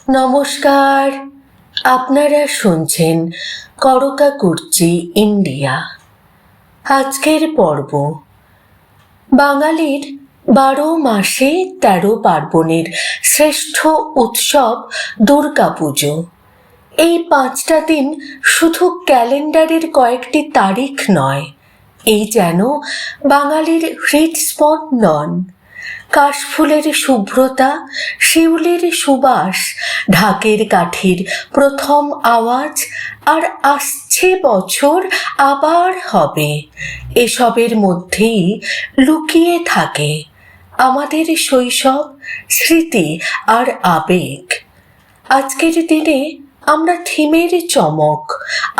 নমস্কার, আপনারা শুনছেন করকাকুর্চি ইন্ডিয়া। আজকের পর্ব বাঙালির 12 মাসে 13 পার্বণের শ্রেষ্ঠ উৎসব দুর্গাপুজো। এই 5টা দিন শুধু ক্যালেন্ডারের কয়েকটি তারিখ নয়, এই যেন বাঙালির হৃৎস্পন্দন। কাশফুলের শুভ্রতা, শিউলির সুবাস, ঢাকের কাঠির প্রথম আওয়াজ, আর আসছে বছর আবার হবে, এসবের মধ্যেই লুকিয়ে থাকে আমাদের শৈশব, স্মৃতি আর আবেগ। আজকের দিনে আমরা থিমের চমক,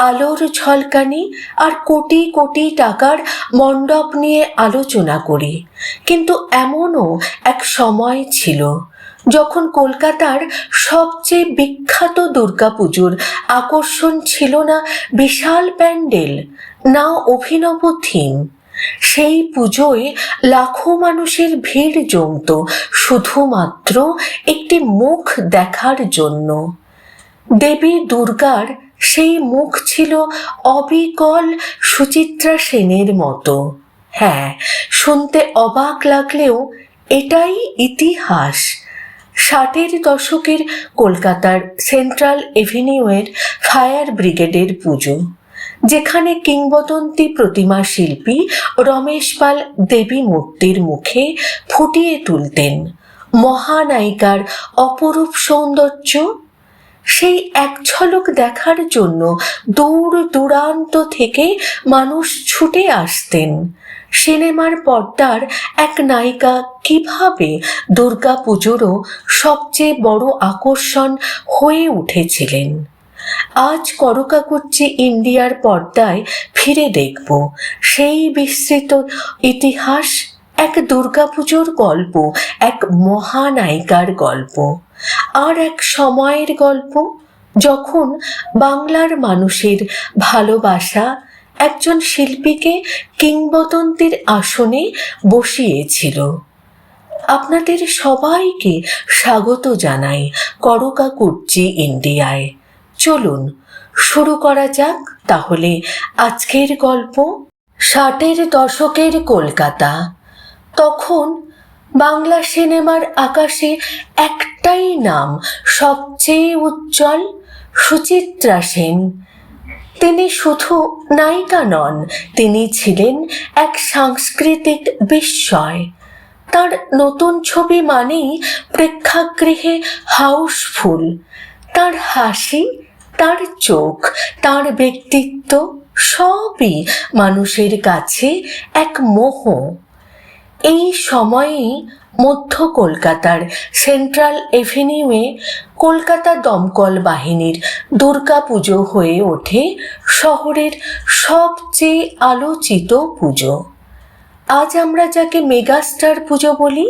আলোর ঝলকানি আর কোটি কোটি টাকার মণ্ডপ নিয়ে আলোচনা করি, কিন্তু এমনও এক সময় ছিল যখন কলকাতার সবচেয়ে বিখ্যাত দুর্গাপুজোর আকর্ষণ ছিল না বিশাল প্যান্ডেল, না অভিনব থিম। সেই পুজোয় লাখো মানুষের ভিড় জমত শুধুমাত্র একটি মুখ দেখার জন্য। দেবী দুর্গার সেই মুখ ছিল অবিকল সুচিত্রা সেনের মতো। হ্যাঁ, শুনতে অবাক লাগলেও এটাই ইতিহাস। 60-এর দশকের কলকাতার সেন্ট্রাল এভিনিউয়ের ফায়ার ব্রিগেডের পুজো, যেখানে কিংবদন্তি প্রতিমা শিল্পী রমেশ পাল দেবী মূর্তির মুখে ফুটিয়ে তুলতেন মহানায়িকার অপরূপ সৌন্দর্য। সেই এক ঝলক দেখার জন্য দূর দূরান্ত থেকে মানুষ ছুটে আসতেন। সিনেমার পর্দার এক নায়িকা কিভাবে দুর্গাপুজোরও সবচেয়ে বড় আকর্ষণ হয়ে উঠেছিলেন। আজ করকাকুর্চি ইন্ডিয়ার পর্দায় ফিরে দেখব সেই বিস্তৃত ইতিহাস, এক দুর্গাপুজোর গল্প, এক মহানায়িকার গল্প, আর এক সময়ের গল্প যখন বাংলার মানুষের ভালোবাসা একজন শিল্পীকে কিংবদন্তির আসনে বসিয়েছিল। আপনাদের সবাইকে স্বাগত জানাই করকাকুর্চি ইন্ডিয়ায়। চলুন শুরু করা যাক তাহলে আজকের গল্প। 60-এর দশকের কলকাতা। তখন বাংলা সিনেমার আকাশে একটাই নাম সবচেয়ে উজ্জ্বল, সুচিত্রা সেন। তিনি শুধু নায়িকা নন, তিনি ছিলেন এক সাংস্কৃতিক বিস্ময়। তার নতুন ছবি মানেই প্রেক্ষাগৃহে হাউসফুল। তার হাসি, তার চোখ, তার ব্যক্তিত্ব সবই মানুষের কাছে এক মোহ। এই সময়েই মধ্য কলকাতার সেন্ট্রাল এভিনিউয়ে কলকাতা দমকল বাহিনীর দুর্গাপুজো হয়ে ওঠে শহরের সবচেয়ে আলোচিত পুজো। আজ আমরা যাকে মেগাস্টার পুজো বলি,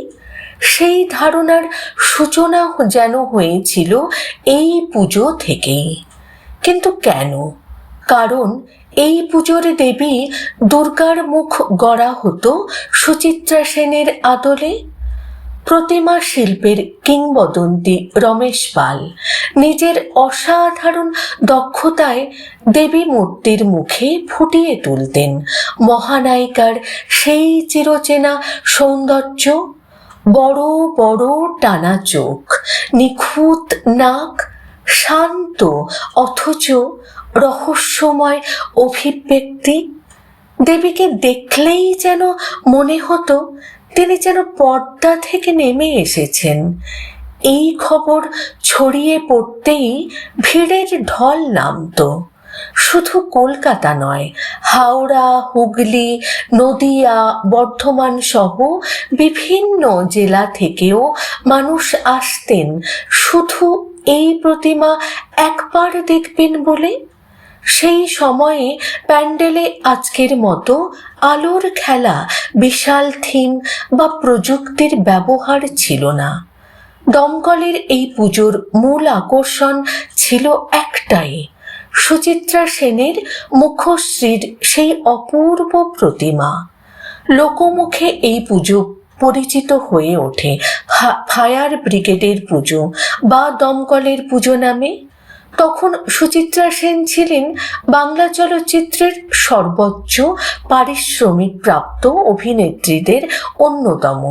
সেই ধারণার সূচনা যেন হয়েছিল এই পুজো থেকেই। কিন্তু কেন? কারণ এই পুজোর দেবী দুর্গার মুখ গড়া হতো সুচিত্রা সেনের আদলে। প্রতিমা শিল্পের কিংবদন্তি রমেশ পাল নিজের অসাধারণ দক্ষতায় দেবী মূর্তির মুখে ফুটিয়ে তুলতেন মহানায়িকার সেই চিরচেনা সৌন্দর্য। বড় বড় টানা চোখ, নিখুঁত নাক, শান্ত অথচ রহস্যময় অভিব্যক্তি। দেবীকে দেখলেই যেন মনে হতো তিনি যেন পর্দা থেকে নেমে এসেছেন। এই খবর ছড়িয়ে পড়তেই ভিড়ের ঢল নামতো। শুধু কলকাতা নয়, হাওড়া, হুগলি, নদিয়া, বর্ধমান সহ বিভিন্ন জেলা থেকেও মানুষ আসতেন শুধু এই প্রতিমা একবার দেখবেন বলে। সেই সময়ে প্যান্ডেলে আজকের মতো আলোর খেলা, বিশাল থিম বা প্রযুক্তির ব্যবহার ছিল না। দমকলের এই পুজোর মূল আকর্ষণ ছিল একটাই, সুচিত্রা সেনের মুখশ্রীর সেই অপূর্ব প্রতিমা। লোকমুখে এই পুজো পরিচিত হয়ে ওঠে ফায়ার ব্রিগেডের পুজো বা দমকলের পুজো নামে। তখন সুচিত্রা সেন ছিলেন বাংলা চলচ্চিত্রের সর্বোচ্চ পারিশ্রমিক প্রাপ্ত অভিনেত্রীদের অন্যতম।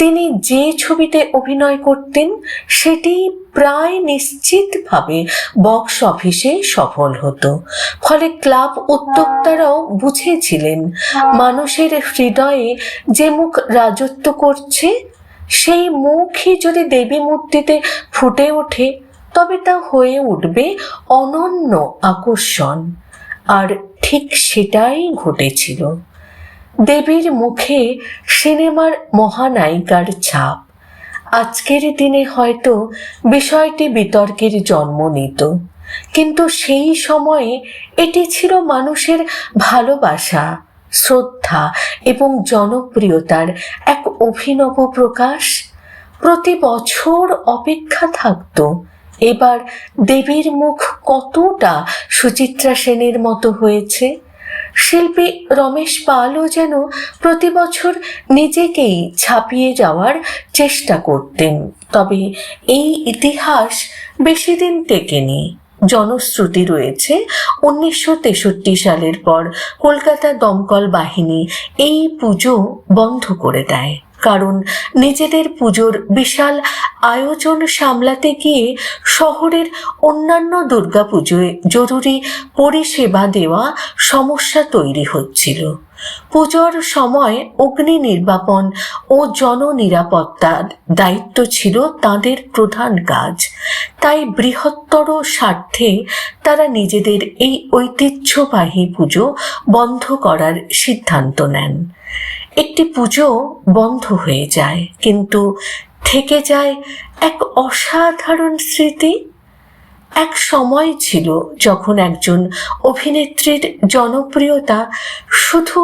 তিনি যে ছবিতে অভিনয় করতেন সেটি প্রায় নিশ্চিতভাবে বক্স অফিসে সফল হতো। ফলে ক্লাব উদ্যোক্তারাও বুঝেছিলেন মানুষের হৃদয়ে যে মুখ রাজত্ব করছে, সেই মুখই যদি দেবী মূর্তিতে ফুটে ওঠে তবে তা হয়ে উঠবে অনন্য আকর্ষণ। আর ঠিক সেটাই ঘটেছিল। দেবীর মুখে সিনেমার মহানায়িকার ছাপ। আজকের দিনে হয়তো বিষয়টি বিতর্কের জন্ম নিত, কিন্তু সেই সময়ে এটি ছিল মানুষের ভালোবাসা, শ্রদ্ধা এবং জনপ্রিয়তার এক অভিনব প্রকাশ। প্রতি বছর অপেক্ষা থাকতো এবার দেবীর মুখ কতটা সুচিত্রা সেনের মতো হয়েছে। শিল্পী রমেশ পালও যেন প্রতি বছর নিজেকেই ছাপিয়ে যাওয়ার চেষ্টা করতেন। তবে এই ইতিহাস বেশি দিন টেকেনি। জনশ্রুতি রয়েছে 1963 সালের পর কলকাতা দমকল বাহিনী এই পুজো বন্ধ করে দেয়, কারণ নিজেদের পুজোর বিশাল আয়োজন সামলাতে গিয়ে শহরের অন্যান্য দুর্গাপুজোয় জরুরি পরিষেবা দেওয়া সমস্যা তৈরি হচ্ছিল। পুজোর সময় অগ্নি নির্বাপন ও জননিরাপত্তার দায়িত্ব ছিল তাদের প্রধান কাজ। তাই বৃহত্তর স্বার্থে তারা নিজেদের এই ঐতিহ্যবাহী পুজো বন্ধ করার সিদ্ধান্ত নেন। একটি পুজো বন্ধ হয়ে যায়, কিন্তু থেকে যায় এক অসাধারণ স্মৃতি। এক সময় ছিল যখন একজন অভিনেত্রীর জনপ্রিয়তা শুধু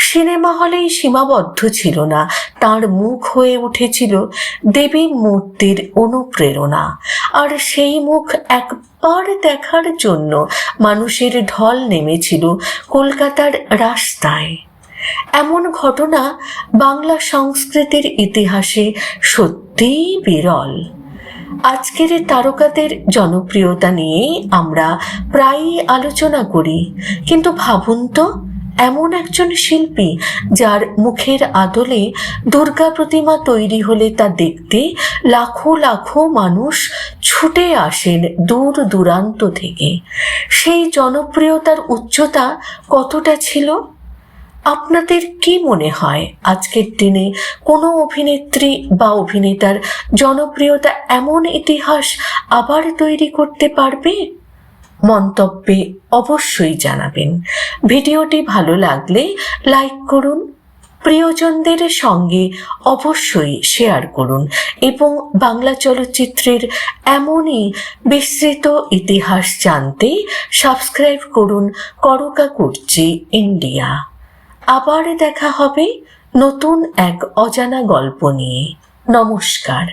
সিনেমা হলেই সীমাবদ্ধ ছিল না, তার মুখ হয়ে উঠেছিল দেবী মূর্তির অনুপ্রেরণা। আর সেই মুখ একবার দেখার জন্য মানুষের ঢল নেমেছিল কলকাতার রাস্তায়। এমন ঘটনা বাংলা সংস্কৃতির ইতিহাসে সত্যিই বিরল। আজকের তারকাদের জনপ্রিয়তা নিয়ে আমরা প্রায়ই আলোচনা করি, কিন্তু ভাবুন তো, এমন একজন শিল্পী যার মুখের আদলে দুর্গা প্রতিমা তৈরি হলে তা দেখতে লাখো লাখো মানুষ ছুটে আসেন দূর দূরান্ত থেকে। সেই জনপ্রিয়তার উচ্চতা কতটা ছিল? আপনাদের কি মনে হয় আজকের দিনে কোনো অভিনেত্রী বা অভিনেতার জনপ্রিয়তা এমন ইতিহাস আবার তৈরি করতে পারবে? মন্তব্যে অবশ্যই জানাবেন। ভিডিওটি ভালো লাগলে লাইক করুন, প্রিয়জনদের সঙ্গে অবশ্যই শেয়ার করুন এবং বাংলা চলচ্চিত্রের এমনই বিস্তৃত ইতিহাস জানতে সাবস্ক্রাইব করুন করকা কুর্চি ইন্ডিয়া। আবার দেখা হবে নতুন এক অজানা গল্প নিয়ে। নমস্কার।